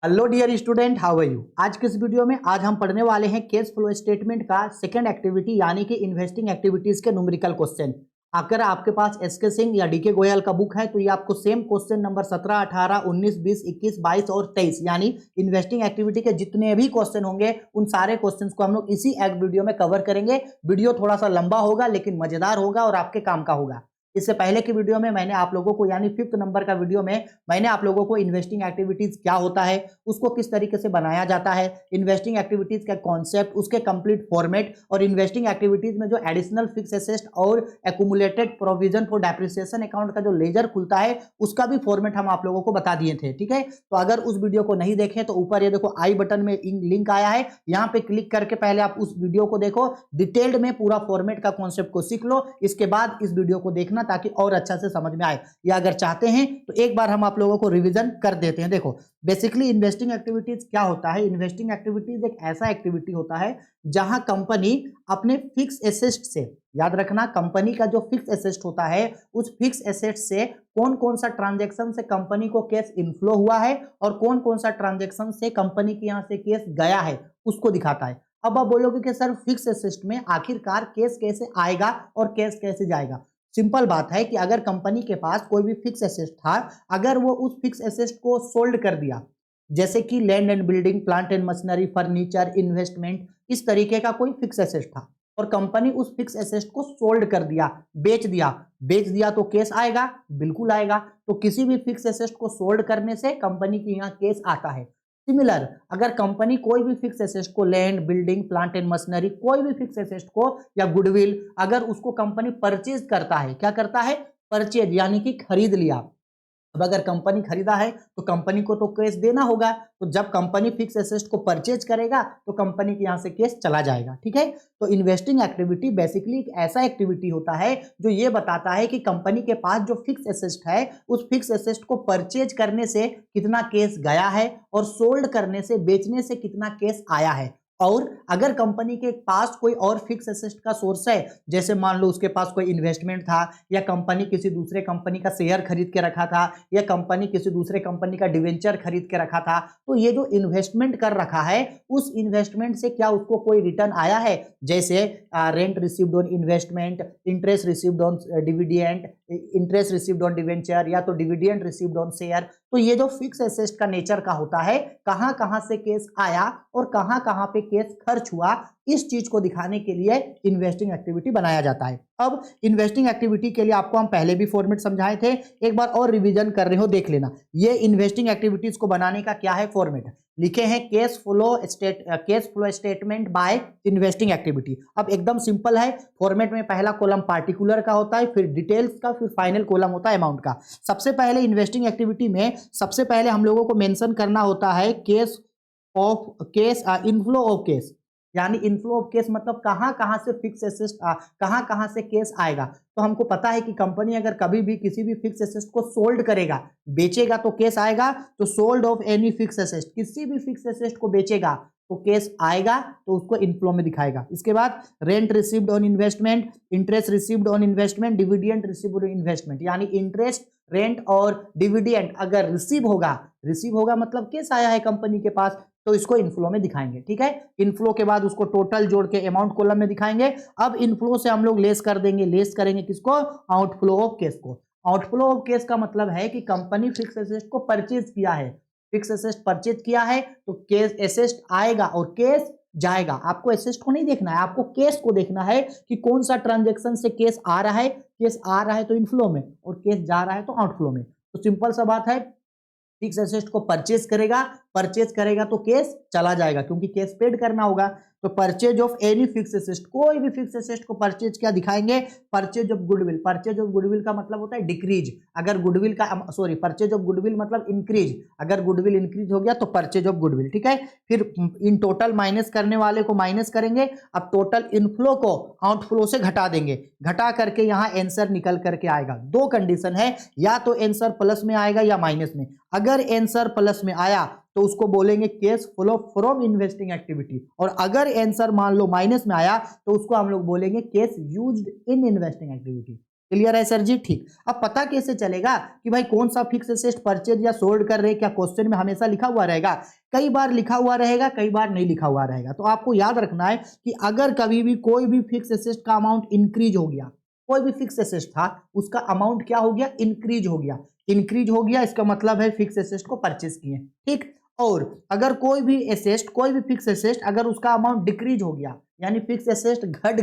Hello dear student, how are you. आज के इस वीडियो में हम पढ़ने वाले हैं कैश फ्लो स्टेटमेंट का सेकंड एक्टिविटी यानी कि इन्वेस्टिंग एक्टिविटीज के न्यूमेरिकल क्वेश्चन। अगर आपके पास एसके सिंह या डीके गोयल का बुक है तो ये आपको सेम क्वेश्चन नंबर 17, 18, 19, 20, 21, 22 और 23 यानी इन्वेस्टिंग एक्टिविटी के जितने भी क्वेश्चन होंगे उन सारे क्वेश्चंस को हम लोग इसी एक वीडियो में कवर करेंगे। वीडियो थोड़ा सा लंबा होगा लेकिन मजेदार होगा और आपके काम का होगा। इससे पहले की वीडियो में मैंने आप लोगों को यानी 5th नंबर का वीडियो में मैंने आप लोगों को इन्वेस्टिंग एक्टिविटीज क्या होता है, उसको किस तरीके से बनाया जाता है, इन्वेस्टिंग एक्टिविटीज का कॉन्सेप्ट, उसके कंप्लीट फॉर्मेट और इन्वेस्टिंग एक्टिविटीज में जो एडिशनल फिक्स एसेट और accumulated provision for depreciation account का जो लेजर खुलता है उसका भी फॉर्मेट हम आप लोगों को बता दिए थे। ठीक है, तो अगर उस वीडियो को नहीं देखें तो ऊपर ये देखो आई बटन में लिंक आया है, यहाँ पे क्लिक करके पहले आप उस वीडियो को देखो, डिटेल्ड में पूरा फॉर्मेट का कॉन्सेप्ट को सीख लो, इसके बाद इस वीडियो को देखना ताकि और अच्छा से समझ में आए। या अगर चाहते हैं तो एक बार हम आप लोगों को रिवीजन कर देते हैं। देखो बेसिकली इन्वेस्टिंग एक्टिविटीज क्या होता है। इन्वेस्टिंग एक्टिविटीज एक ऐसा एक्टिविटी होता है जहां कंपनी अपने फिक्स एसेट से, याद रखना कंपनी का जो फिक्स एसेट होता है उस फिक्स एसेट से कौन कौन सा ट्रांजैक्शन से कंपनी को कैश इनफ्लो हुआ है और कौन कौन सा ट्रांजैक्शन से कंपनी के यहां से कैश गया है उसको दिखाता है। अब आप बोलोगे कि सर फिक्स एसेट में आखिरकार कैश कैसे आएगा और कैश कैसे जाएगा। सिंपल बात है कि अगर कंपनी के पास कोई भी फिक्स एसेट था, अगर वो उस फिक्स एसेट को सोल्ड कर दिया, जैसे कि land and building, plant and machinery, furniture, investment, इस तरीके का कोई फिक्स एसेट था और कंपनी उस फिक्स एसेट को सोल्ड कर दिया, बेच दिया तो केस आएगा, बिल्कुल आएगा। तो किसी भी फिक्स एसेट को सोल्ड करने से कंपनी के यहाँ केस आता है। सिमिलर अगर कंपनी कोई भी फिक्स एसेट को, land, building, plant and machinery, कोई भी फिक्स एसेट को या गुडविल, अगर उसको कंपनी परचेज करता है, क्या करता है, परचेज यानी कि खरीद लिया। अब अगर कंपनी खरीदा है तो कंपनी को तो कैश देना होगा, तो जब कंपनी फिक्स एसेट को परचेज करेगा तो कंपनी के यहां से कैश चला जाएगा। ठीक है, तो इन्वेस्टिंग एक्टिविटी बेसिकली एक ऐसा एक्टिविटी होता है जो ये बताता है कि कंपनी के पास जो फिक्स एसेट है उस फिक्स एसेट को परचेज करने से कितना कैश गया है और सोल्ड करने से, बेचने से कितना कैश आया है। और अगर कंपनी के पास कोई और फिक्स एसेट का सोर्स है, जैसे मान लो उसके पास कोई इन्वेस्टमेंट था या कंपनी किसी दूसरे कंपनी का शेयर खरीद के रखा था या कंपनी किसी दूसरे कंपनी का डिवेंचर खरीद के रखा था, तो ये जो इन्वेस्टमेंट कर रखा है उस इन्वेस्टमेंट से क्या उसको कोई रिटर्न आया है, जैसे rent received on investment, interest received on dividend, interest received on debenture या तो डिविडेंड रिसीव्ड ऑन शेयर। तो ये जो फिक्स एसेट का नेचर का होता है, कहां कहां से केस आया और कहां कहां पे केस खर्च हुआ, इस चीज को दिखाने के लिए इन्वेस्टिंग एक्टिविटी बनाया जाता है। अब इन्वेस्टिंग एक्टिविटी के लिए आपको हम पहले भी फॉर्मेट समझाए थे, एक बार और रिवीजन कर रहे हो देख लेना। ये इन्वेस्टिंग एक्टिविटीज को बनाने का क्या है फॉर्मेट, लिखे हैं cash flow statement by investing activity. अब एकदम सिंपल है, फॉर्मेट में पहला कॉलम पार्टिकुलर का होता है, फिर डिटेल्स का, फिर फाइनल कॉलम होता है अमाउंट का। सबसे पहले इन्वेस्टिंग एक्टिविटी में सबसे पहले हम लोगों को मेंशन करना होता है इनफ्लो ऑफ केस, यानी इनफ्लो ऑफ केस मतलब कहां कहां से फिक्स एसेट, कहां कहां से केस आएगा। तो हमको पता है कि कंपनी अगर कभी भी किसी भी फिक्स एसेट को सोल्ड करेगा, बेचेगा तो केस आएगा। तो sold off any fix asset, किसी भी फिक्स एसेट को बेचेगा तो केस आएगा, तो उसको इनफ्लो में दिखाएगा। इसके बाद rent received on investment, interest received on investment, dividend received on investment, यानी इंटरेस्ट, रेंट और डिविडेंड अगर रिसीव होगा मतलब केस आया है कंपनी के पास, तो इसको इनफ्लो में दिखाएंगे। ठीक है, इनफ्लो के बाद उसको टोटल जोड़ के अमाउंट कॉलम में दिखाएंगे। अब इनफ्लो से हम लोग लेस करेंगे किसको, आउटफ्लो ऑफ केस को। आउटफ्लो ऑफ केस का मतलब है कि कंपनी फिक्स एसेट को परचेज किया है, फिक्स एसेट परचेज किया है तो केस एसेट आएगा और केस जाएगा। आपको एसेट को नहीं देखना है, आपको केस को देखना है कि कौन सा ट्रांजेक्शन से केस आ रहा है। केस आ रहा है तो इनफ्लो में और केस जा रहा है तो आउटफ्लो में। तो सिंपल सा बात है, फिक्स एसेट को परचेज करेगा तो केस चला जाएगा क्योंकि केस पेड करना होगा। तो purchase of any fix asset, कोई भी फिक्स एसेट को परचेज क्या दिखाएंगे, purchase of goodwill. Purchase of goodwill का मतलब होता है डिक्रीज, अगर गुडविल का परचेज ऑफ गुडविल मतलब इंक्रीज, अगर गुडविल इंक्रीज हो गया तो परचेज ऑफ गुडविल। ठीक है, फिर इन टोटल माइनस करने वाले को माइनस करेंगे। अब टोटल इनफ्लो को आउटफ्लो से घटा देंगे, घटा करके यहाँ आंसर निकल करके आएगा। दो कंडीशन है, या तो आंसर प्लस में आएगा या माइनस में। अगर आंसर प्लस में आया तो उसको बोलेंगे cash flow from investing activity, और अगर आंसर मान लो माइनस में आया तो उसको हम लोग बोलेंगे cash used in investing activity. Clear है सर जी? ठीक। अब पता कैसे चलेगा कि भाई कौन सा फिक्स एसेट परचेज या सोल्ड कर रहे हैं? क्या क्वेश्चन में हमेशा लिखा हुआ रहेगा? कई बार लिखा हुआ रहेगा, कई बार नहीं लिखा हुआ रहेगा। तो आपको याद रखना है कि अगर कभी भी कोई भी फिक्स एसेट का अमाउंट इंक्रीज हो गया, कोई भी फिक्स एसेट था उसका अमाउंट क्या हो गया? इंक्रीज हो गया। इंक्रीज हो गया इसका मतलब है फिक्स एसेट को परचेज किए, ठीक। और अगर कोई भी एसेट, कोई भी फिक्स एसेट अगर उसका अमाउंट डिक्रीज हो गया यानी फिक्स एसेट घट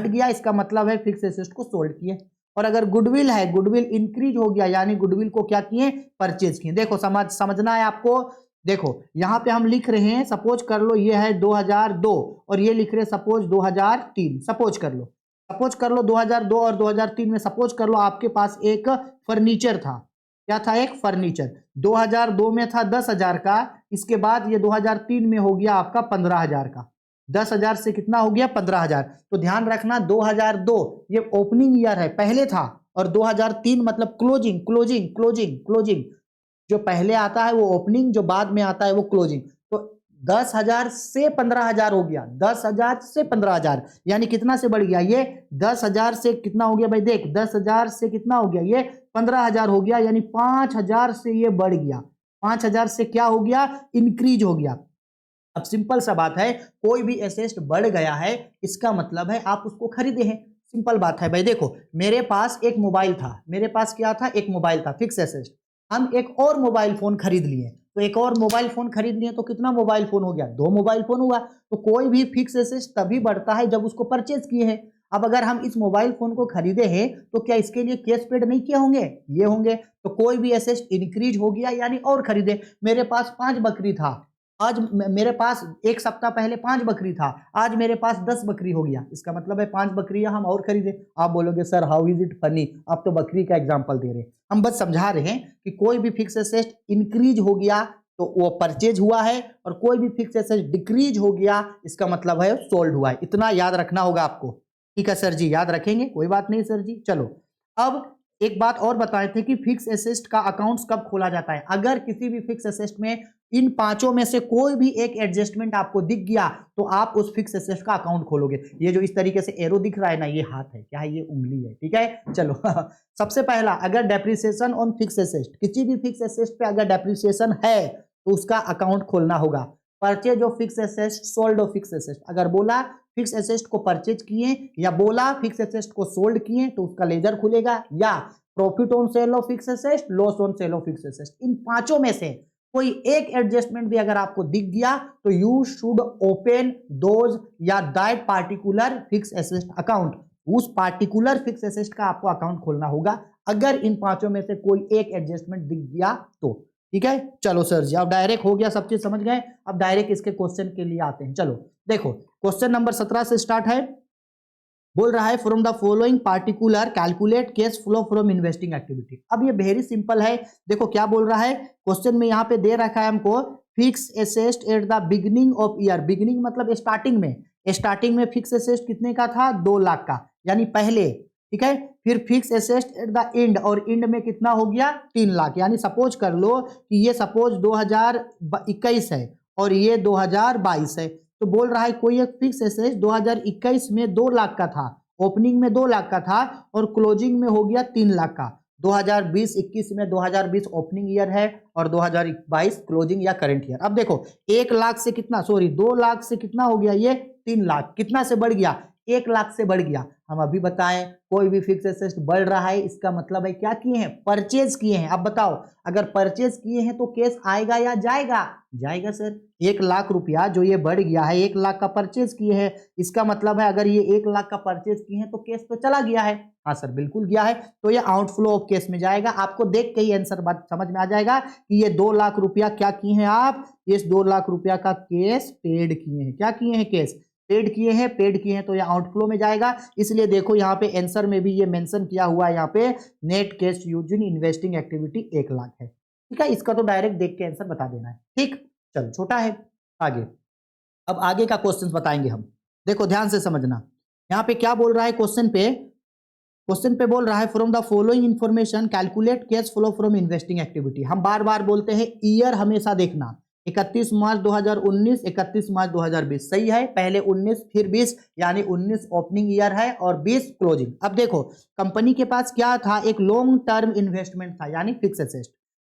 गया इसका मतलब है फिक्स एसेट को सोल्ड किए। और अगर गुडविल है, गुडविल इंक्रीज हो गया यानी गुडविल को क्या किए? परचेज किए। देखो समझना है आपको। देखो यहाँ पे हम लिख रहे हैं, सपोज कर लो ये है 2002 और ये लिख रहे हैं सपोज 2003। सपोज कर लो 2002 और 2003 में सपोज कर लो आपके पास एक फर्नीचर था। क्या था? एक फर्नीचर। 2002 में था 10,000 का, इसके बाद ये 2003 में हो गया आपका 15,000 का। 10,000 से कितना हो गया? 15,000। तो ध्यान रखना 2002 ये ओपनिंग ईयर है, पहले था, और 2003 मतलब क्लोजिंग। जो पहले आता है वो ओपनिंग, जो बाद में आता है वो क्लोजिंग। तो 10,000 से 15,000 हो गया। 10,000 से 15,000 यानी कितना से बढ़ गया? ये 10,000 से कितना हो गया भाई? देख 10,000 से कितना हो गया? ये 15,000 हो गया, यानी 5,000 से ये बढ़ गया। 5,000 से क्या हो गया? इंक्रीज हो गया। अब सिंपल सा बात है, कोई भी एसेट बढ़ गया है इसका मतलब है आप उसको खरीदे हैं। सिंपल बात है भाई। देखो मेरे पास एक मोबाइल था, मेरे पास क्या था? एक मोबाइल था, फिक्स एसेट। हम एक और मोबाइल फोन खरीद लिए, तो एक और मोबाइल फोन खरीद लिए तो कितना मोबाइल फोन हो गया? 2 मोबाइल फोन हुआ। तो कोई भी फिक्स एसेट तभी बढ़ता है जब उसको परचेज किए हैं। अब अगर हम इस मोबाइल फोन को खरीदे हैं तो क्या इसके लिए कैश पेड नहीं किए होंगे? ये होंगे। तो कोई भी एसेट इंक्रीज हो गया यानी और खरीदे। मेरे पास 5 बकरी था, आज मेरे पास एक सप्ताह पहले 5 बकरी था, आज मेरे पास 10 बकरी हो गया, इसका मतलब है 5 बकरियां हम और खरीदे। आप बोलोगे sir how is it funny, आप तो बकरी का एग्जांपल दे रहे हैं। हम बस समझा रहे हैं कि कोई भी फिक्स एसेट इंक्रीज हो गया तो वो परचेज हुआ है, और कोई भी फिक्स एसेट डिक्रीज हो गया इसका मतलब है सोल्ड हुआ है। इतना याद रखना होगा आपको। ठीक है सर जी, याद रखेंगे, कोई बात नहीं सर जी। चलो अब एक बात और बताए थे कि फिक्स एसेट का अकाउंट कब खोला जाता है। अगर किसी भी फिक्स एसेट में इन पांचों में से कोई भी एक एडजस्टमेंट आपको दिख गया तो आप उस फिक्स एसेट का अकाउंट खोलोगे। ये जो इस तरीके से एरो दिख रहा है ना, ये हाथ है, क्या है? ये उंगली है, ठीक है। चलो सबसे पहला, अगर डेप्रिसिएशन ऑन फिक्स एसेट, किसी भी फिक्स एसेट पे अगर डेप्रिसिएशन है तो उसका अकाउंट खोलना होगा। Purchase of fix asset, sold off fix asset, अगर बोला फिक्स एसेट को परचेज किए या बोला फिक्स एसेट को सोल्ड किए तो उसका लेजर खुलेगा, या profit on sale of fix asset, loss on sale of fix asset. इन पांचों में से कोई एक एडजस्टमेंट भी अगर आपको दिख गया तो यू शुड ओपन दोज या that particular fix asset account. उस पार्टिकुलर फिक्स एसेट का आपको अकाउंट खोलना होगा अगर इन पांचों में से कोई एक एडजस्टमेंट दिख गया तो। ठीक है, चलो सर जी, अब डायरेक्ट हो गया, सब चीज समझ गए। अब डायरेक्ट इसके क्वेश्चन के लिए आते हैं। चलो देखो क्वेश्चन नंबर 17 से स्टार्ट है। बोल रहा है from the following particular calculate cash flow from investing activity. अब ये वेरी सिंपल है। देखो क्या बोल रहा है क्वेश्चन में, यहाँ पे दे रखा है हमको fix asset at the beginning of year. Beginning मतलब स्टार्टिंग में, स्टार्टिंग में फिक्स एसेट कितने का था? 2 लाख का, यानी पहले, ठीक है। फिर fix asset at the end, और एंड में कितना हो गया? 3 लाख। यानी सपोज कर लो कि ये सपोज 2021 है और ये 2022 है। तो बोल रहा है कोई एक फिक्स एसेट 2021 में 2 लाख का था, ओपनिंग में 2 लाख का था और क्लोजिंग में हो गया 3 लाख का। 2020-21 में 2020 ओपनिंग ईयर है और 2022 क्लोजिंग या करंट ईयर। अब देखो 1 लाख से कितना, सॉरी 2 लाख से कितना हो गया? ये 3 लाख। कितना से बढ़ गया? 1 लाख से बढ़ गया। हम अभी बताएं कोई भी फिक्स एसेट बढ़ रहा है इसका मतलब है क्या किए हैं? परचेज किए हैं। अब बताओ अगर परचेज किए हैं तो कैश आएगा या जाएगा? जाएगा सर। 1 लाख रुपया जो ये बढ़ गया है, 1 लाख का परचेज किए हैं, इसका मतलब है अगर ये 1 लाख का परचेज किए हैं तो कैश तो चला गया है। हाँ सर बिल्कुल गया है, तो ये आउटफ्लो ऑफ कैश में जाएगा। आपको देख के ही आंसर बात समझ में आ जाएगा कि ये 2 लाख रुपया क्या किए हैं आप? इस 2 लाख रुपया का कैश पेड किए हैं। क्या किए हैं? कैश पेड किए हैं। पेड किए हैं तो ये आउटफ्लो में जाएगा। इसलिए देखो यहाँ पे आंसर में भी ये मेंशन किया हुआ है, यहाँ पे net cash use in investing activity 1 lakh है। ठीक है, इसका तो डायरेक्ट देख के आंसर बता देना है। ठीक, चलो छोटा है आगे। अब आगे का क्वेश्चन बताएंगे हम। देखो ध्यान से समझना, यहाँ पे क्या बोल रहा है क्वेश्चन पे। क्वेश्चन पे बोल रहा है from the following information calculate cash flow from investing activity. हम बार बार बोलते हैं ईयर हमेशा देखना, 31 मार्च 2019, 31 मार्च 2020, सही है। पहले 19 फिर 20, यानी 19 ओपनिंग ईयर है और 20 क्लोजिंग। अब देखो कंपनी के पास क्या था, एक लॉन्ग टर्म इन्वेस्टमेंट था, यानी फिक्स एसेट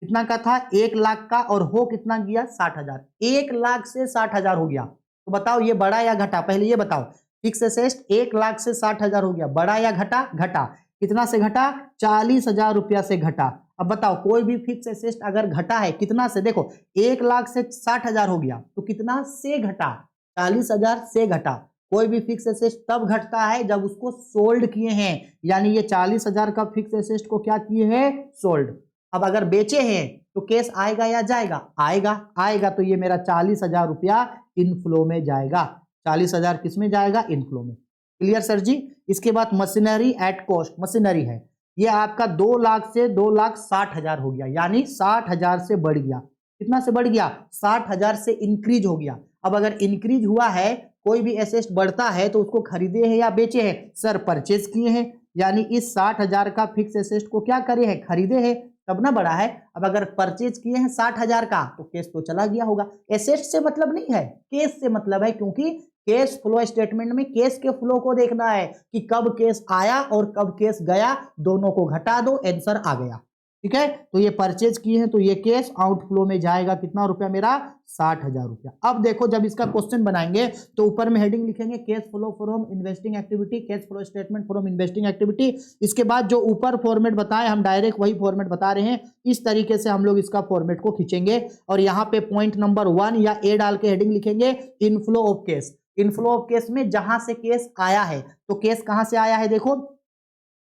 कितना का था, 1 लाख का, और हो कितना गया 60,000। 1 लाख से 60,000 हो गया, तो बताओ ये बड़ा या घटा, पहले ये बताओ। फिक्स एसेट 1 लाख से 60,000 हो गया, बड़ा या घटा? घटा। कितना से घटा? 40,000 रुपया से घटा। अब बताओ कोई भी फिक्स एसेट अगर घटा है कितना से, देखो 1 लाख से 60,000 हो गया तो कितना से घटा? 40,000 से घटा। कोई भी फिक्स एसेट तब घटता है जब उसको सोल्ड किए हैं, यानी ये 40,000 का फिक्स एसेट को क्या किए हैं? सोल्ड। अब अगर बेचे हैं तो केस आएगा या जाएगा? आएगा। आएगा तो ये मेरा 40,000 रुपया इनफ्लो में जाएगा। 40,000 किस में जाएगा? इनफ्लो में। क्लियर सर जी। इसके बाद मशीनरी एट कॉस्ट, मशीनरी है ये आपका 2 लाख से 2,60,000 हो गया, यानी 60,000 से बढ़ गया। कितना से बढ़ गया? 60,000 से इंक्रीज हो गया। अब अगर इंक्रीज हुआ है, कोई भी एसेट बढ़ता है तो उसको खरीदे हैं या बेचे हैं? सर परचेज किए हैं, यानी इस 60,000 का फिक्स एसेट को क्या करे हैं? खरीदे हैं, तब ना बढ़ा है। अब अगर परचेज किए हैं 60,000 का तो केस तो चला गया होगा। एसेट से मतलब नहीं है, केस से मतलब है, क्योंकि केस फ्लो स्टेटमेंट में केस के फ्लो को देखना है कि कब केस आया और कब केस गया, दोनों को घटा दो, आंसर आ गया। ठीक है, तो ये परचेज किए हैं तो ये केस आउटफ्लो में जाएगा। कितना रुपया मेरा? 60,000 रुपया। अब देखो जब इसका क्वेश्चन बनाएंगे तो ऊपर में हेडिंग लिखेंगे cash flow from investing activity, cash flow statement from investing activity. इसके बाद जो ऊपर फॉर्मेट बताए हम डायरेक्ट वही फॉर्मेट बता रहे हैं, इस तरीके से हम लोग इसका फॉर्मेट को खींचेंगे और यहाँ पे पॉइंट नंबर 1 या ए डाल के हेडिंग लिखेंगे inflow of case. Inflow of case में जहां से केस आया है, तो केस कहां से आया है? देखो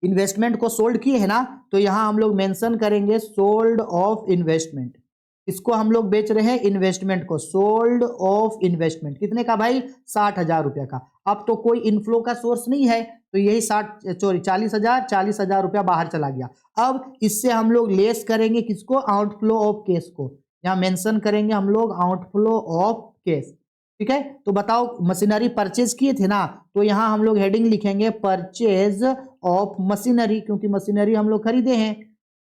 इन्वेस्टमेंट को सोल्ड किए है ना, तो यहां हम लोग मेंशन करेंगे सोल्ड ऑफ इन्वेस्टमेंट। इसको हम लोग बेच रहे हैं इन्वेस्टमेंट को, सोल्ड ऑफ इन्वेस्टमेंट। कितने का भाई? 60,000 रुपया का। अब तो कोई इनफ्लो का सोर्स नहीं है तो यही 40,000 रुपया बाहर चला गया। अब इससे हम लोग लेस करेंगे किसको? आउटफ्लो ऑफ केस को। यहां मेंशन करेंगे हम लोग आउटफ्लो ऑफ केस। ठीक है, तो बताओ मशीनरी परचेज किए थे ना, तो यहां हम लोग हेडिंग लिखेंगे परचेज ऑफ मशीनरी, क्योंकि मशीनरी हम लोग खरीदे हैं।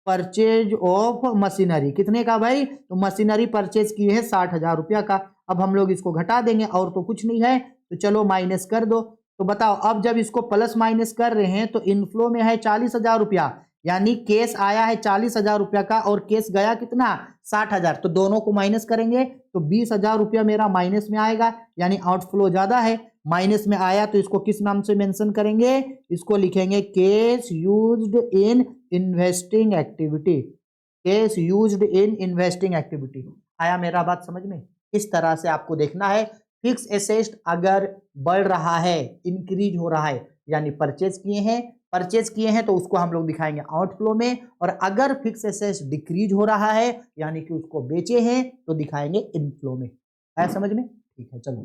परचेज ऑफ मशीनरी कितने का भाई? तो मशीनरी परचेज किए हैं 60,000 रुपया का। अब हम लोग इसको घटा देंगे, और तो कुछ नहीं है, तो चलो माइनस कर दो। तो बताओ अब जब इसको प्लस माइनस कर रहे हैं तो इनफ्लो में है 40,000 रुपया, यानी केस आया है 40,000 रुपया का और केस गया कितना? 60,000। तो दोनों को माइनस करेंगे तो 20,000 रुपया मेरा माइनस में आएगा, यानी आउटफ्लो ज्यादा है। माइनस में आया तो इसको किस नाम से मेंशन करेंगे? इसको लिखेंगे case used in investing activity. Case used in investing activity. आया मेरा बात समझ में? इस तरह से आपको देखना है। फिक्स एसेट अगर बढ़ रहा है, इंक्रीज हो रहा है, यानी परचेज किए हैं तो उसको हम लोग दिखाएंगे आउटफ्लो में, और अगर फिक्स एसेट डिक्रीज हो रहा है यानी कि उसको बेचे हैं तो दिखाएंगे इनफ्लो में। है समझ में? ठीक है, चलो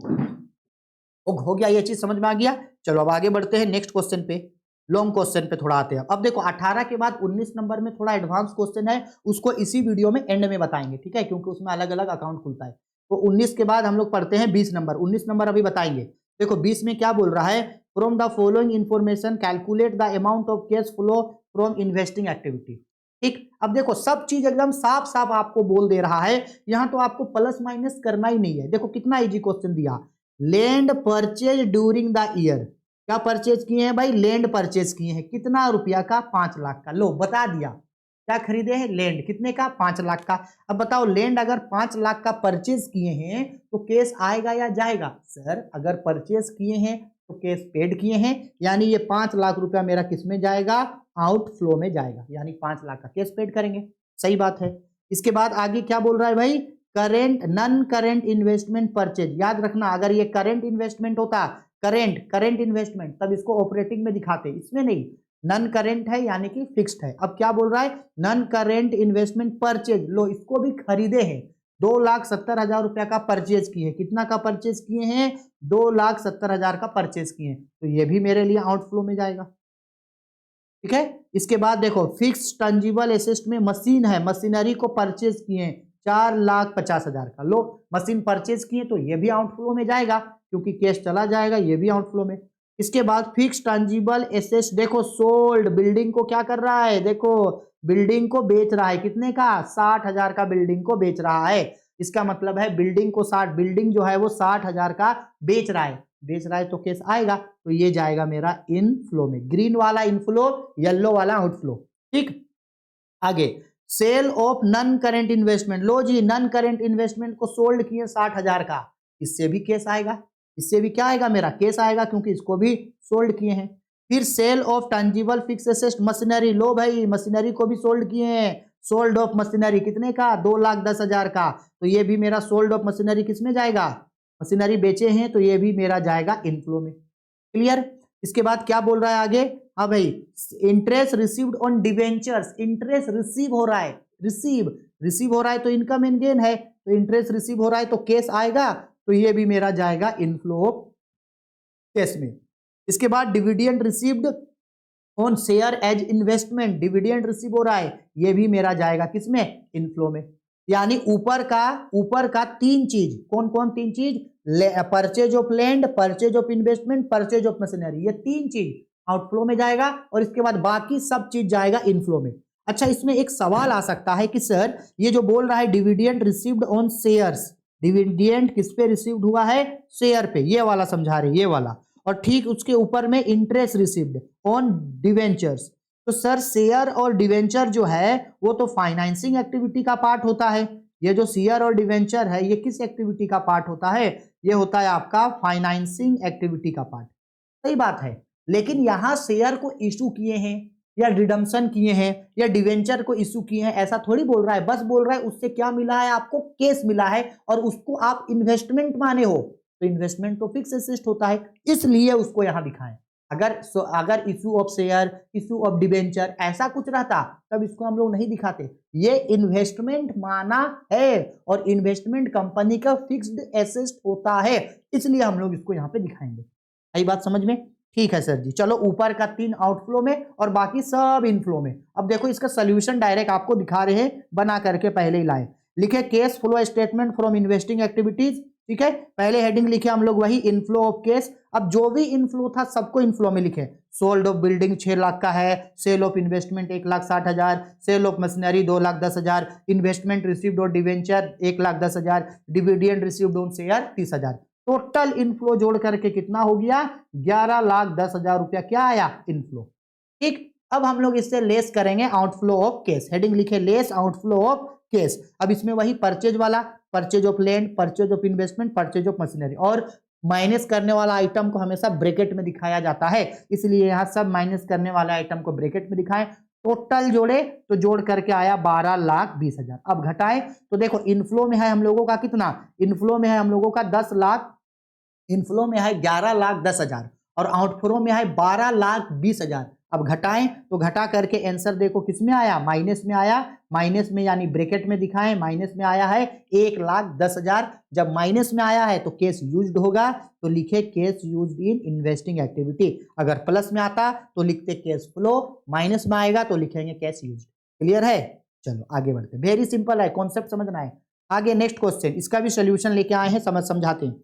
हो गया, ये चीज समझ में आ गया। चलो अब आगे बढ़ते हैं नेक्स्ट क्वेश्चन पे, लॉन्ग क्वेश्चन पे थोड़ा आते हैं। अब देखो 18 के बाद 19 नंबर में थोड़ा एडवांस क्वेश्चन है, उसको इसी वीडियो में एंड में बताएंगे, ठीक है, क्योंकि उसमें अलग अलग अकाउंट खुलता है। तो 19 के बाद हम लोग पढ़ते हैं 20 नंबर। 19 नंबर अभी बताएंगे। देखो 20 में क्या बोल रहा है? From the following information calculate the amount of cash flow from investing activity. ठीक, अब देखो सब चीज एकदम साफ साफ आपको बोल दे रहा है, यहां तो आपको प्लस माइनस करना ही नहीं है। देखो कितना इजी क्वेश्चन दिया, land purchase during the year. क्या परचेज किए हैं भाई? लैंड परचेज किए हैं। कितना रुपया का? 5 लाख का। लो बता दिया, क्या खरीदे हैं? लैंड। कितने का? 5 लाख का। अब बताओ लैंड अगर 5 लाख का परचेज किए हैं तो केस आएगा या जाएगा? सर अगर परचेज किए हैं तो केस पेड किए हैं, यानी ये 5 लाख रुपया मेरा किस में जाएगा? आउटफ्लो में जाएगा, यानी 5 लाख का केस पेड करेंगे। सही बात है। इसके बाद आगे क्या बोल रहा है भाई? Current non current investment purchase. याद रखना अगर ये करेंट इन्वेस्टमेंट होता, करेंट इन्वेस्टमेंट, तब इसको ऑपरेटिंग में दिखाते, इसमें नहीं। नन करेंट है यानी कि फिक्स्ड है। अब क्या बोल रहा है? Non current investment purchase. लो इसको भी खरीदे हैं, 2,70,000 रुपया का परचेज किए। कितना का परचेज किए हैं? 2,70,000 का परचेज किए, तो ये भी मेरे लिए आउटफ्लो में जाएगा। ठीक है, इसके बाद देखो फिक्स टंजिबल एसेट में मशीन है, मशीनरी को परचेज किए 4,50,000 का। लो मशीन परचेज किए तो ये भी आउटफ्लो में जाएगा, क्योंकि कैश चला जाएगा, ये भी आउटफ्लो में। इसके बाद फिक्स टंजिबल एसेट, देखो सोल्ड, बिल्डिंग को क्या कर रहा है? देखो बिल्डिंग को बेच रहा है। कितने का? 60,000 का बिल्डिंग को बेच रहा है। इसका मतलब है बिल्डिंग को 60, बिल्डिंग जो है वो 60,000 का बेच रहा है तो केस आएगा, तो ये जाएगा मेरा इनफ्लो में, ग्रीन वाला इनफ्लो, येलो वाला आउटफ्लो। ठीक, आगे sale of non current investment, लो जी नन करेंट इन्वेस्टमेंट को सोल्ड किए 60,000 का, इससे भी केस आएगा, इससे भी क्या आएगा मेरा केस आएगा, क्योंकि इसको भी सोल्ड किए हैं। फिर sale of tangible fix asset machinery, लो भाई मशीनरी को भी सोल्ड किए हैं, सोल्ड ऑफ मशीनरी कितने का 2,10,000 का, तो ये भी मेरा सोल्ड ऑफ मशीनरी किसमें जाएगा, मशीनरी बेचे हैं तो ये भी मेरा जाएगा इनफ्लो में। क्लियर। इसके बाद क्या बोल रहा है आगे, हाँ भाई interest received on debentures, interest receive हो रहा है, रिसीव हो रहा है तो इनकम एंड गेन है, तो इंटरेस्ट रिसीव हो रहा है तो केस आएगा, तो ये भी मेरा जाएगा इनफ्लो केस में। इसके बाद dividend received on share as investment, dividend receive हो रहा है, ये भी मेरा जाएगा किसमें, इनफ्लो में। यानी ऊपर का तीन चीज, कौन कौन तीन चीज, purchase of land, purchase of investment, purchase of machinery, ये तीन चीज आउटफ्लो में जाएगा, और इसके बाद बाकी सब चीज जाएगा इनफ्लो में। अच्छा, इसमें एक सवाल आ सकता है कि सर ये जो बोल रहा है dividend received on shares, dividend किस पे रिसीव्ड हुआ है, शेयर पे, ये वाला समझा रहे, ये वाला, और ठीक उसके ऊपर में इंटरेस्ट रिसीव्ड ऑन डिवेंचर्स, तो सर शेयर और डिवेंचर जो है वो तो फाइनेंसिंग एक्टिविटी का पार्ट होता है, ये जो शेयर और डिवेंचर है ये किस एक्टिविटी का पार्ट होता है, ये होता है आपका फाइनेंसिंग एक्टिविटी का पार्ट। सही बात है, लेकिन यहां शेयर को इशू किए हैं या रिडम्पशन किए हैं या डिवेंचर को इशू किए हैं, ऐसा थोड़ी बोल रहा है, बस बोल रहा है उससे क्या मिला है आपको, केस मिला है, और उसको आप इन्वेस्टमेंट माने हो, तो इन्वेस्टमेंट तो फिक्स एसेट होता है, इसलिए उसको यहां दिखाएं। अगर issue of share, issue of debenture ऐसा कुछ रहता तब इसको हम लोग नहीं दिखाते, ये इन्वेस्टमेंट माना है, और इन्वेस्टमेंट कंपनी का फिक्स्ड एसेट होता है, इसलिए हम लोग इसको यहाँ पे दिखाएंगे। यही बात समझ में, ठीक है सर जी। चलो ऊपर का 3 आउटफ्लो में और बाकी सब इनफ्लो में। अब देखो इसका सोल्यूशन डायरेक्ट आपको दिखा रहे हैं, बना करके पहले ही लाए, लिखे cash flow statement from investing activities, ठीक है, पहले हेडिंग लिखे हम लोग वही इनफ्लो ऑफ केस। अब जो भी इनफ्लो था सबको इनफ्लो में लिखे, सोल्ड ऑफ बिल्डिंग 6 लाख का है, sale of investment 1,60,000, sale of machinery 2,10,000, investment received और debenture 1,10,000, dividend received on share 30,000, total inflow जोड़ करके कितना हो गया 11,10,000 रुपया क्या आया इनफ्लो। ठीक, अब हम लोग इससे लेस करेंगे आउटफ्लो ऑफ केस, हेडिंग लिखे लेस आउटफ्लो ऑफ केस। अब इसमें वही परचेज वाला, purchase of land, purchase of investment, purchase of machinery, और माइनस करने वाला आइटम को हमेशा ब्रैकेट में दिखाया जाता है, इसलिए यहां सब माइनस करने वाला आइटम को ब्रैकेट में दिखाएं। टोटल जोड़े तो जोड़ करके आया 12,20,000। अब घटाएं तो देखो इनफ्लो में है हम लोगों का कितना, इनफ्लो में है हम लोगों का 10 लाख, इनफ्लो में है 11,10,000 और आउटफ्लो में है 12,20,000। अब घटाएं तो घटा करके आंसर देखो किसमें आया, माइनस में आया, माइनस में यानी ब्रैकेट में दिखाएं, माइनस में आया है 1,10,000। जब माइनस में आया है तो केस यूज्ड होगा, तो लिखे case used in investing activity. अगर प्लस में आता तो लिखते केस फ्लो, माइनस में आएगा तो लिखेंगे केस यूज्ड। क्लियर है, चलो आगे बढ़ते, वेरी सिंपल है, कॉन्सेप्ट समझना है। आगे नेक्स्ट क्वेश्चन, इसका भी सोल्यूशन लेके आए हैं, समझाते हैं।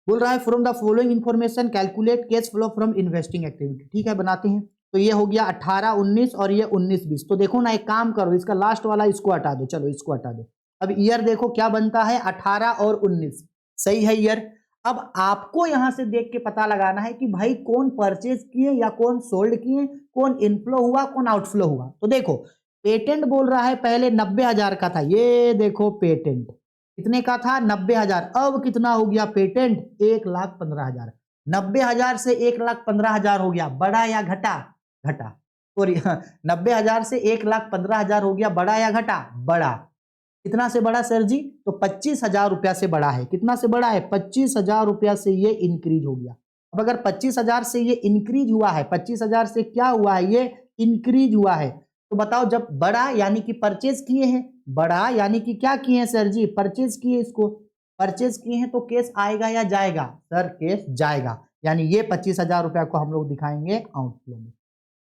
बोल रहा है from the following information calculate cash flow from investing activity. ठीक है, बनाते हैं। तो ये हो गया 18-19 और ये 19-20। तो देखो ना, एक काम करो, इसका लास्ट वाला इसको हटा दो, चलो इसको हटा दो। अब ईयर देखो क्या बनता है 18 और 19, सही है ईयर। अब आपको यहां से देख के पता लगाना है कि भाई कौन परचेज किए या कौन सोल्ड किए, कौन इनफ्लो हुआ कौन आउटफ्लो हुआ। तो देखो पेटेंट बोल रहा है पहले 90,000 का था, ये देखो पेटेंट कितने का था 90,000। अब कितना हो गया पेटेंट 1,15,000। 90,000 से 1,15,000 हो गया, बड़ा या घटा, घटा। सॉरी 90,000 से 1,15,000 हो गया, बड़ा या घटा, बड़ा। कितना से बड़ा सर जी, तो 25,000 रुपया से बड़ा है। कितना से बड़ा है 25,000 रुपया से ये इंक्रीज हो गया। अब अगर 25,000 से ये इंक्रीज हुआ है, 25,000 से क्या हुआ है, ये इंक्रीज हुआ है, तो बताओ जब बड़ा यानी कि परचेज किए हैं, बड़ा यानी कि क्या किए हैं सर जी, परचेज किए, इसको परचेज किए हैं, तो केस आएगा या जाएगा, सर केस जाएगा, यानी ये 25,000 रुपया को हम लोग दिखाएंगे आउटफ्लो में।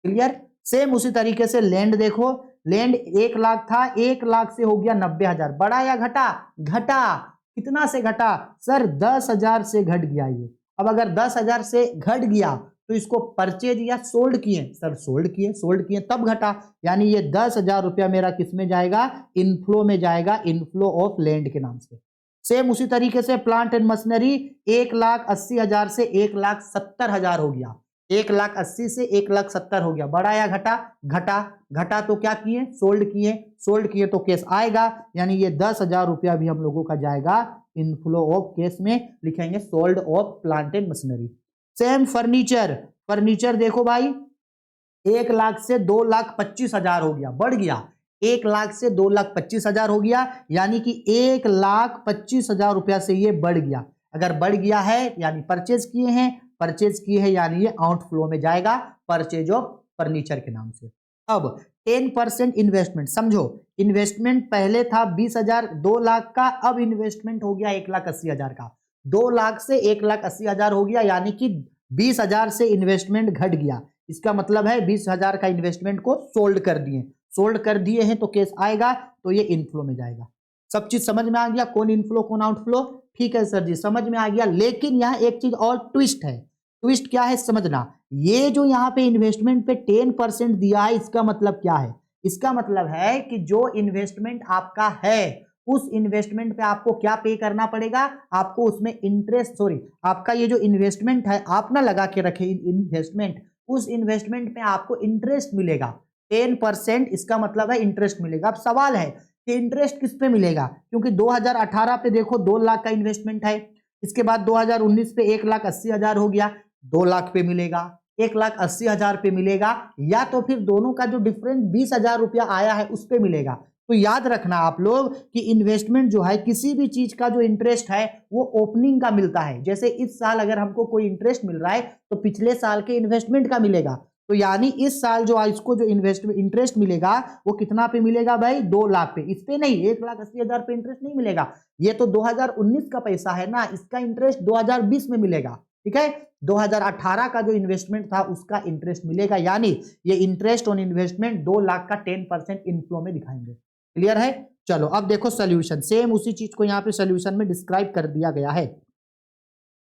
क्लियर। सेम उसी तरीके से लैंड देखो, लैंड 1 लाख था, 1 लाख से हो गया 90,000, बड़ा या घटा, घटा। कितना से घटा सर 10,000 से घट गया ये। अब अगर 10,000 से घट गया तो इसको परचेज या सोल्ड किए सर, सोल्ड किए तब घटा, यानी ये 10,000 रुपया मेरा किस में जाएगा, इनफ्लो में जाएगा, इनफ्लो ऑफ लैंड के नाम से। सेम उसी तरीके से प्लांट एंड मशीनरी 1,80,000 से 1,70,000 हो गया, 1,80,000 से 1,70,000 हो गया, बढ़ा या घटा, घटा तो क्या किए, सोल्ड किए तो केस आएगा, यानी ये 10,000 रुपया भी हम लोगों का जाएगा इनफ्लो ऑफ केस में, लिखेंगे sold off plant and machinery. Same furniture देखो भाई, 1,00,000 से 2,25,000 हो गया, बढ़ गया, 1,00,000 से 2,25,000 हो गया, यानी कि 1,25,000 रुपया से ये बढ़ गया। अगर बढ़ गया है यानी परचेज किए हैं यानी ये आउटफ्लो में जाएगा, परचेज ऑफ फर्नीचर के नाम से। अब 10% इन्वेस्टमेंट, समझो इन्वेस्टमेंट पहले था 20,000, 2,00,000 का, अब इन्वेस्टमेंट हो गया 1,80,000 का, 2,00,000 से 1,80,000 हो गया, यानी कि 20,000 से इन्वेस्टमेंट घट गया। इसका मतलब है 20,000 का इन्वेस्टमेंट को सोल्ड कर दिए हैं तो केस आएगा, तो ये इनफ्लो में जाएगा। सब चीज समझ में आ गया, कौन इनफ्लो कौन आउटफ्लो, ठीक है सर जी समझ में आ गया। लेकिन यहाँ एक चीज और ट्विस्ट है, ट्विस्ट क्या है समझना, ये जो यहाँ पे इन्वेस्टमेंट पे 10% दिया है, इसका मतलब क्या है, इसका मतलब है कि जो इन्वेस्टमेंट आपका है उस इन्वेस्टमेंट पे आपको क्या पे करना पड़ेगा, आपको उसमें इंटरेस्ट, आपका ये जो इन्वेस्टमेंट है आप ना लगा के रखे इन्वेस्टमेंट, उस इन्वेस्टमेंट पे आपको इंटरेस्ट मिलेगा 10%, इसका मतलब है इंटरेस्ट मिलेगा। अब सवाल है कि इंटरेस्ट किस पे मिलेगा, क्योंकि 2018 पे देखो 2,00,000 का इन्वेस्टमेंट है, इसके बाद 2019 पे 1,80,000 हो गया, 2,00,000 पे मिलेगा, 1,80,000 पे मिलेगा, या तो फिर दोनों का जो डिफरेंस 20,000 रुपया आया है उस पे मिलेगा। तो याद रखना आप लोग कि इन्वेस्टमेंट जो है, किसी भी चीज का जो इंटरेस्ट है वो ओपनिंग का मिलता है। जैसे इस साल अगर हमको कोई इंटरेस्ट मिल रहा है तो पिछले साल के इन्वेस्टमेंट का मिलेगा, तो यानी इस साल जो इसको जो इन्वेस्टमेंट इंटरेस्ट मिलेगा वो कितना पे मिलेगा भाई, 2,00,000 पे, इस पे नहीं 1,80,000 पे इंटरेस्ट नहीं मिलेगा, ये तो 2019 का पैसा है ना, इसका इंटरेस्ट 2020 में मिलेगा, ठीक है। 2018 का जो इन्वेस्टमेंट था उसका इंटरेस्ट मिलेगा, यानी ये इंटरेस्ट ऑन इन्वेस्टमेंट 2,00,000 का 10% इनफ्लो में दिखाएंगे। क्लियर है। चलो अब देखो सोल्यूशन, सेम उसी चीज को यहाँ पे सोल्यूशन में डिस्क्राइब कर दिया गया है।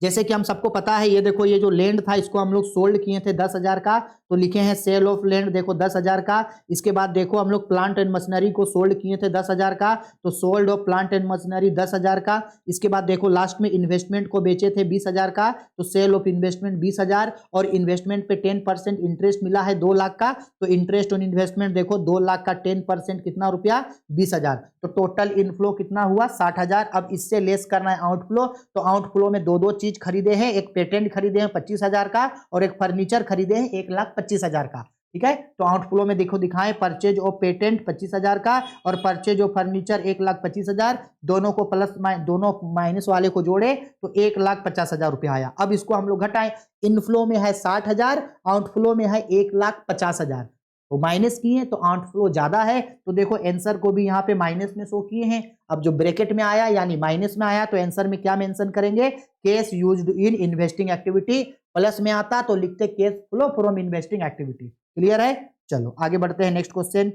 जैसे कि हम सबको पता है, ये देखो ये जो लैंड था इसको हम लोग सोल्ड किए थे 10,000 का, तो लिखे हैं सेल ऑफ लैंड, देखो 10,000 का। इसके बाद देखो हम लोग प्लांट एंड मशीनरी को सोल्ड किए थे 10,000 का, तो sold off plant and machinery 10,000 का। इसके बाद देखो लास्ट में इन्वेस्टमेंट को बेचे थे 20,000 का, तो सेल ऑफ इन्वेस्टमेंट 20,000, और इन्वेस्टमेंट पे 10% इंटरेस्ट मिला है 2,00,000 का, तो इंटरेस्ट ऑन इन्वेस्टमेंट देखो 2,00,000 का 10% कितना रुपया, 20,000, तो टोटल इनफ्लो कितना हुआ 60,000। अब इससे लेस करना है आउटफ्लो, तो आउटफ्लो में दो चीज खरीदे हैं, एक पेटेंट खरीदे हैं 25,000 का, और एक फर्नीचर खरीदे हैं 1,25,000 का, ठीक है। तो आउटफ्लो में देखो दिखाएं, परचेज ऑफ पेटेंट 25,000 का और परचेज ऑफ फर्नीचर 1,25,000, दोनों को प्लस दोनों माइनस वाले को जोड़े तो 1,50,000 रुपया आया। अब इसको हम लोग घटाएं, इनफ्लो में है 60,000, आउटफ्लो में है 1,50,000, तो माइनस किए तो आउटफ्लो ज्यादा है, तो देखो आंसर को भी यहाँ पे माइनस में शो किए हैं। अब जो ब्रैकेट में आया यानी माइनस में आया, तो आंसर में क्या मेंशन करेंगे, case used in investing activity, plus में आता तो लिखते cash flow from investing activity. Clear है। चलो आगे बढ़ते हैं, नेक्स्ट क्वेश्चन।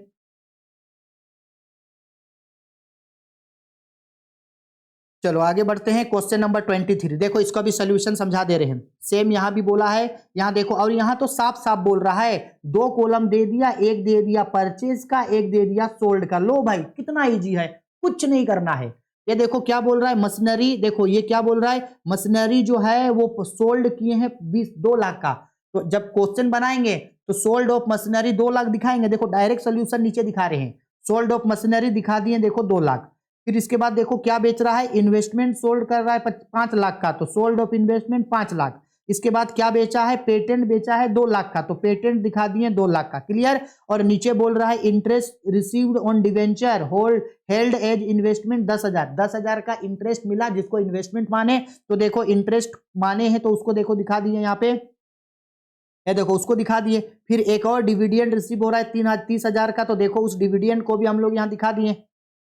चलो आगे बढ़ते हैं, क्वेश्चन नंबर 23। देखो इसका भी सोल्यूशन समझा दे रहे हैं, सेम यहां भी बोला है, यहां देखो, और यहां तो साफ साफ बोल रहा है, 2 कॉलम दे दिया, एक दे दिया परचेज का, एक दे दिया सोल्ड का। लो भाई कितना इजी है, कुछ नहीं करना है। ये देखो क्या बोल रहा है, मशीनरी, देखो ये क्या बोल रहा है, मशीनरी जो है वो सोल्ड किए हैं 2,00,000 का, तो जब क्वेश्चन बनाएंगे तो सोल्ड ऑफ मशीनरी 2,00,000 दिखाएंगे। देखो डायरेक्ट सोल्यूशन नीचे दिखा रहे हैं, सोल्ड ऑफ मशीनरी दिखा दिए, देखो 2,00,000। फिर इसके बाद देखो क्या बेच रहा है, इन्वेस्टमेंट सोल्ड कर रहा है 5,00,000 का, तो सोल्ड ऑफ इन्वेस्टमेंट 5,00,000। इसके बाद क्या बेचा है, पेटेंट बेचा है 2,00,000 का, तो पेटेंट दिखा दिए 2,00,000 का। क्लियर। और नीचे बोल रहा है interest received on debenture hold held as investment 10,000, 10,000 का इंटरेस्ट मिला, जिसको इन्वेस्टमेंट माने, तो देखो इंटरेस्ट माने हैं तो उसको देखो दिखा दिए यहाँ पे, ये देखो उसको दिखा दिए। फिर एक और डिविडेंड रिसीव हो रहा है 30,000 का, तो देखो उस डिविडेंड को भी हम लोग यहाँ दिखा दिए,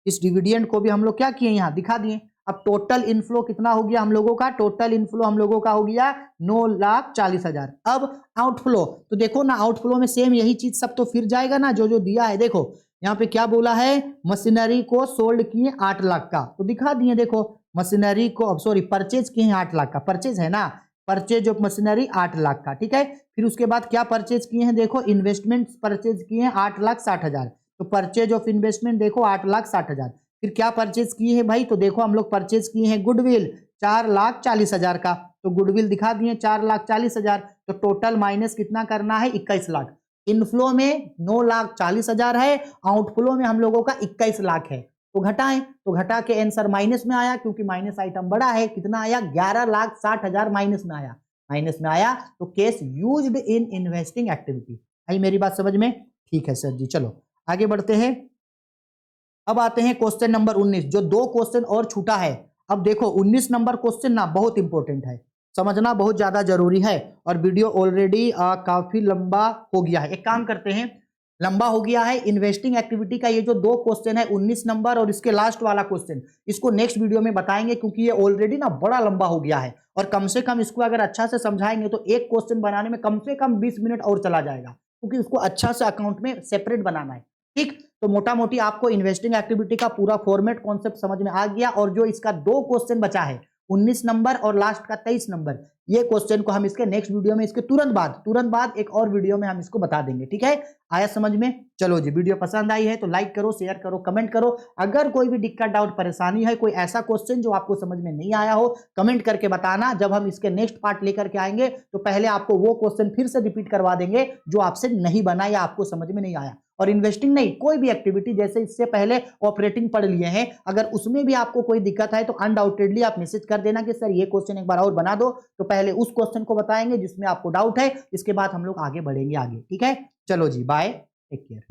इस डिविडेंड को भी हम लोग क्या किए यहाँ दिखा दिए। अब टोटल इनफ्लो कितना हो गया हम लोगों का, टोटल इनफ्लो हम लोगों का हो गया 9,40,000। अब आउटफ्लो, तो देखो ना आउटफ्लो में सेम यही चीज सब तो फिर जाएगा ना, जो जो दिया है। देखो यहाँ पे क्या बोला है, मशीनरी को सोल्ड किए 8,00,000 का, तो दिखा दिए। देखो मशीनरी को, अब सॉरी परचेज किए 8,00,000 का, परचेज है ना, परचेज ऑफ मशीनरी 8 लाख का, ठीक है। फिर उसके बाद क्या परचेज किए हैं, देखो इन्वेस्टमेंट परचेज किए हैं 8,60,000, तो परचेज ऑफ इन्वेस्टमेंट देखो 8,60,000। फिर क्या परचेज किए हैं भाई, तो देखो हम लोग परचेज किए हैं गुडविल 4,40,000 का, तो गुडविल दिखा दिए 4,40,000, तो टोटल माइनस कितना करना है 21 लाख। इनफ्लो में 9,40,000 है, आउटफ्लो में हम लोगों का 21 लाख है, तो घटाएं, तो घटा के आंसर माइनस में आया, क्योंकि माइनस आइटम बड़ा है। कितना आया, 11,60,000 माइनस में आया, माइनस में आया। तो cash used in investing activity. आई मेरी बात समझ में, ठीक है सर जी। चलो आगे बढ़ते हैं। अब आते हैं क्वेश्चन नंबर 19, जो 2 क्वेश्चन और छूटा है। अब देखो 19 नंबर क्वेश्चन ना बहुत इंपॉर्टेंट है, समझना बहुत ज्यादा जरूरी है, और वीडियो ऑलरेडी काफी लंबा हो गया है। एक काम करते हैं, लंबा हो गया है इन्वेस्टिंग एक्टिविटी का ये जो 2 क्वेश्चन है 19 नंबर और इसके लास्ट वाला क्वेश्चन, इसको नेक्स्ट वीडियो में बताएंगे, क्योंकि ये ऑलरेडी ना बड़ा लंबा हो गया है, और कम से कम इसको अगर अच्छा से समझाएंगे तो एक क्वेश्चन बनाने में कम से कम 20 मिनट और चला जाएगा, क्योंकि उसको अच्छा से अकाउंट में सेपरेट बनाना है, ठीक। तो मोटा मोटी आपको इन्वेस्टिंग एक्टिविटी का पूरा फॉर्मेट कॉन्सेप्ट समझ में आ गया, और जो इसका 2 क्वेश्चन बचा है 19 नंबर और लास्ट का 23 नंबर, ये क्वेश्चन को हम इसके नेक्स्ट वीडियो में, इसके तुरंत बाद एक और वीडियो में हम इसको बता देंगे, ठीक है। आया समझ में। चलो जी, वीडियो पसंद आई है तो लाइक करो, शेयर करो, कमेंट करो। अगर कोई भी दिक्कत, डाउट, परेशानी है, कोई ऐसा क्वेश्चन जो आपको समझ में नहीं आया हो, कमेंट करके बताना। जब हम इसके नेक्स्ट पार्ट लेकर के आएंगे तो पहले आपको वो क्वेश्चन फिर से रिपीट करवा देंगे जो आपसे नहीं बना या आपको समझ में नहीं आया। और इन्वेस्टिंग नहीं, कोई भी एक्टिविटी, जैसे इससे पहले ऑपरेटिंग पढ़ लिए हैं, अगर उसमें भी आपको कोई दिक्कत है तो अनडाउटेडली आप मैसेज कर देना कि सर ये क्वेश्चन एक बार और बना दो, तो पहले उस क्वेश्चन को बताएंगे जिसमें आपको डाउट है, इसके बाद हम लोग आगे बढ़ेंगे आगे, ठीक है। चलो जी, बाय, टेक केयर।